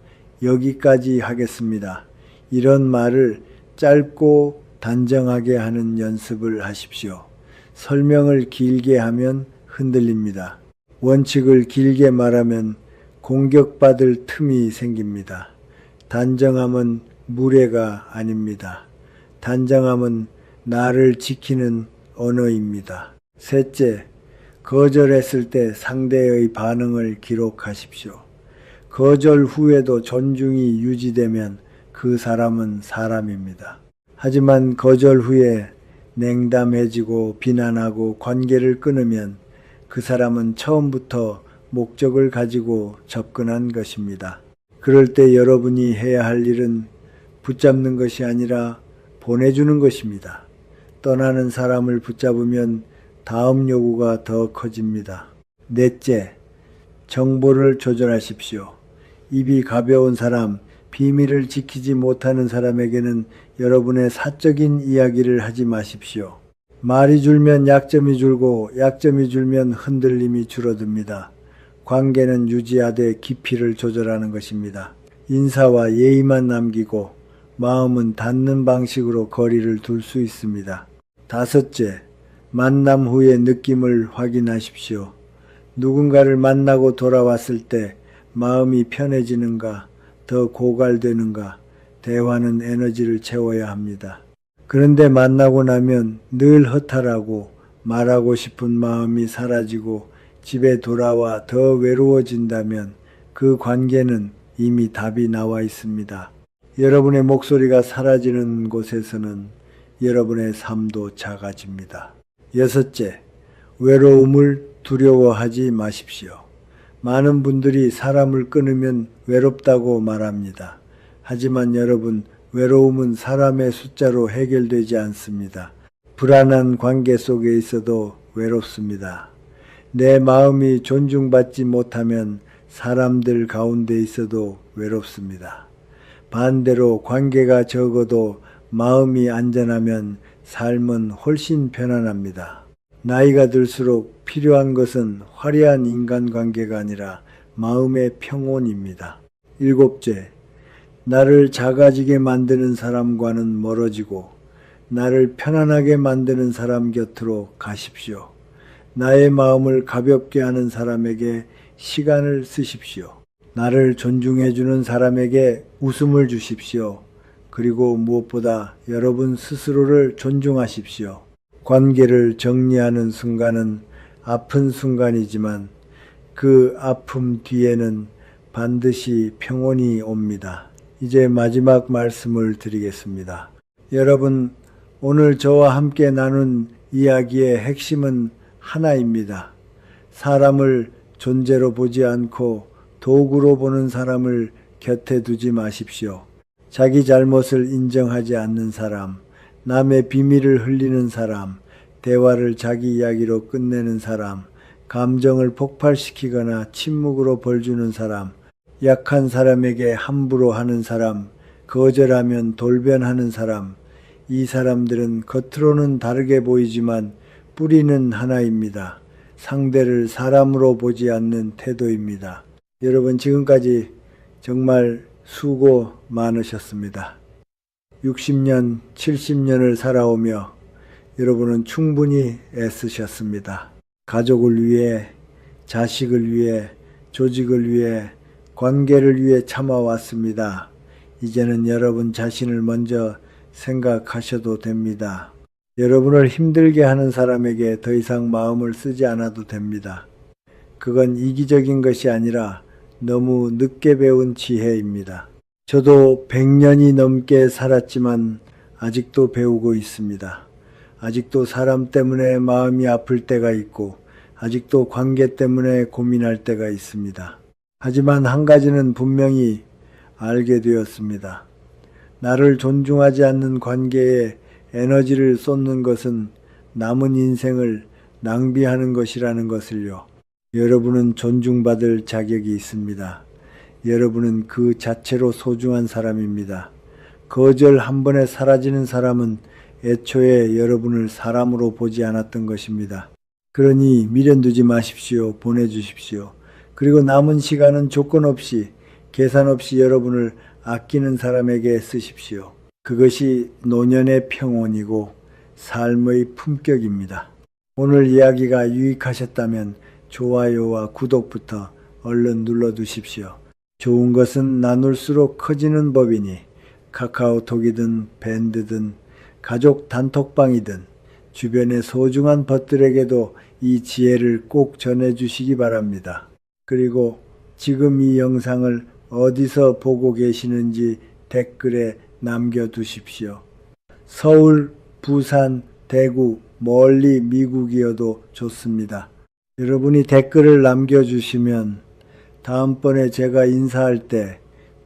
여기까지 하겠습니다. 이런 말을 짧고 단정하게 하는 연습을 하십시오. 설명을 길게 하면 흔들립니다. 원칙을 길게 말하면 공격받을 틈이 생깁니다. 단정함은 무례가 아닙니다. 단정함은 나를 지키는 언어입니다. 셋째, 거절했을 때 상대의 반응을 기록하십시오. 거절 후에도 존중이 유지되면 그 사람은 사람입니다. 하지만 거절 후에 냉담해지고 비난하고 관계를 끊으면 그 사람은 처음부터 목적을 가지고 접근한 것입니다. 그럴 때 여러분이 해야 할 일은 붙잡는 것이 아니라 보내주는 것입니다. 떠나는 사람을 붙잡으면 다음 요구가 더 커집니다. 넷째, 정보를 조절하십시오. 입이 가벼운 사람, 비밀을 지키지 못하는 사람에게는 여러분의 사적인 이야기를 하지 마십시오. 말이 줄면 약점이 줄고 약점이 줄면 흔들림이 줄어듭니다. 관계는 유지하되 깊이를 조절하는 것입니다. 인사와 예의만 남기고 마음은 닫는 방식으로 거리를 둘 수 있습니다. 다섯째, 만남 후의 느낌을 확인하십시오. 누군가를 만나고 돌아왔을 때 마음이 편해지는가, 더 고갈되는가, 대화는 에너지를 채워야 합니다. 그런데 만나고 나면 늘 허탈하고 말하고 싶은 마음이 사라지고 집에 돌아와 더 외로워진다면 그 관계는 이미 답이 나와 있습니다. 여러분의 목소리가 사라지는 곳에서는 여러분의 삶도 작아집니다. 여섯째, 외로움을 두려워하지 마십시오. 많은 분들이 사람을 끊으면 외롭다고 말합니다. 하지만 여러분, 외로움은 사람의 숫자로 해결되지 않습니다. 불안한 관계 속에 있어도 외롭습니다. 내 마음이 존중받지 못하면 사람들 가운데 있어도 외롭습니다. 반대로 관계가 적어도 마음이 안전하면 삶은 훨씬 편안합니다. 나이가 들수록 필요한 것은 화려한 인간관계가 아니라 마음의 평온입니다. 일곱째, 나를 작아지게 만드는 사람과는 멀어지고 나를 편안하게 만드는 사람 곁으로 가십시오. 나의 마음을 가볍게 하는 사람에게 시간을 쓰십시오. 나를 존중해주는 사람에게 웃음을 주십시오. 그리고 무엇보다 여러분 스스로를 존중하십시오. 관계를 정리하는 순간은 아픈 순간이지만 그 아픔 뒤에는 반드시 평온이 옵니다. 이제 마지막 말씀을 드리겠습니다. 여러분, 오늘 저와 함께 나눈 이야기의 핵심은 하나입니다. 사람을 존재로 보지 않고 도구로 보는 사람을 곁에 두지 마십시오. 자기 잘못을 인정하지 않는 사람, 남의 비밀을 흘리는 사람, 대화를 자기 이야기로 끝내는 사람, 감정을 폭발시키거나 침묵으로 벌주는 사람, 약한 사람에게 함부로 하는 사람, 거절하면 돌변하는 사람, 이 사람들은 겉으로는 다르게 보이지만 뿌리는 하나입니다. 상대를 사람으로 보지 않는 태도입니다. 여러분, 지금까지 정말 수고 많으셨습니다. 60년, 70년을 살아오며 여러분은 충분히 애쓰셨습니다. 가족을 위해, 자식을 위해, 조직을 위해, 관계를 위해 참아왔습니다. 이제는 여러분 자신을 먼저 생각하셔도 됩니다. 여러분을 힘들게 하는 사람에게 더 이상 마음을 쓰지 않아도 됩니다. 그건 이기적인 것이 아니라 너무 늦게 배운 지혜입니다. 저도 100년이 넘게 살았지만 아직도 배우고 있습니다. 아직도 사람 때문에 마음이 아플 때가 있고 아직도 관계 때문에 고민할 때가 있습니다. 하지만 한 가지는 분명히 알게 되었습니다. 나를 존중하지 않는 관계에 에너지를 쏟는 것은 남은 인생을 낭비하는 것이라는 것을요. 여러분은 존중받을 자격이 있습니다. 여러분은 그 자체로 소중한 사람입니다. 거절 한 번에 사라지는 사람은 애초에 여러분을 사람으로 보지 않았던 것입니다. 그러니 미련 두지 마십시오. 보내주십시오. 그리고 남은 시간은 조건 없이, 계산 없이 여러분을 아끼는 사람에게 쓰십시오. 그것이 노년의 평온이고 삶의 품격입니다. 오늘 이야기가 유익하셨다면 좋아요와 구독부터 얼른 눌러두십시오. 좋은 것은 나눌수록 커지는 법이니 카카오톡이든 밴드든 가족 단톡방이든 주변의 소중한 벗들에게도 이 지혜를 꼭 전해주시기 바랍니다. 그리고 지금 이 영상을 어디서 보고 계시는지 댓글에 남겨두십시오. 서울, 부산, 대구, 멀리 미국이어도 좋습니다. 여러분이 댓글을 남겨주시면 다음번에 제가 인사할 때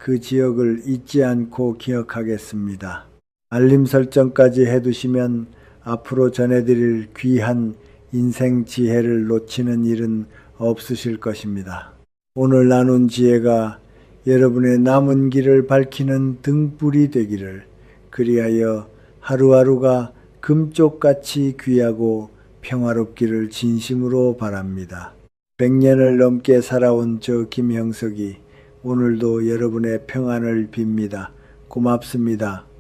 그 지역을 잊지 않고 기억하겠습니다. 알림 설정까지 해두시면 앞으로 전해드릴 귀한 인생 지혜를 놓치는 일은 없으실 것입니다. 오늘 나눈 지혜가 여러분의 남은 길을 밝히는 등불이 되기를, 그리하여 하루하루가 금쪽같이 귀하고 평화롭기를 진심으로 바랍니다. 100년을 넘게 살아온 저 김형석이 오늘도 여러분의 평안을 빕니다. 고맙습니다.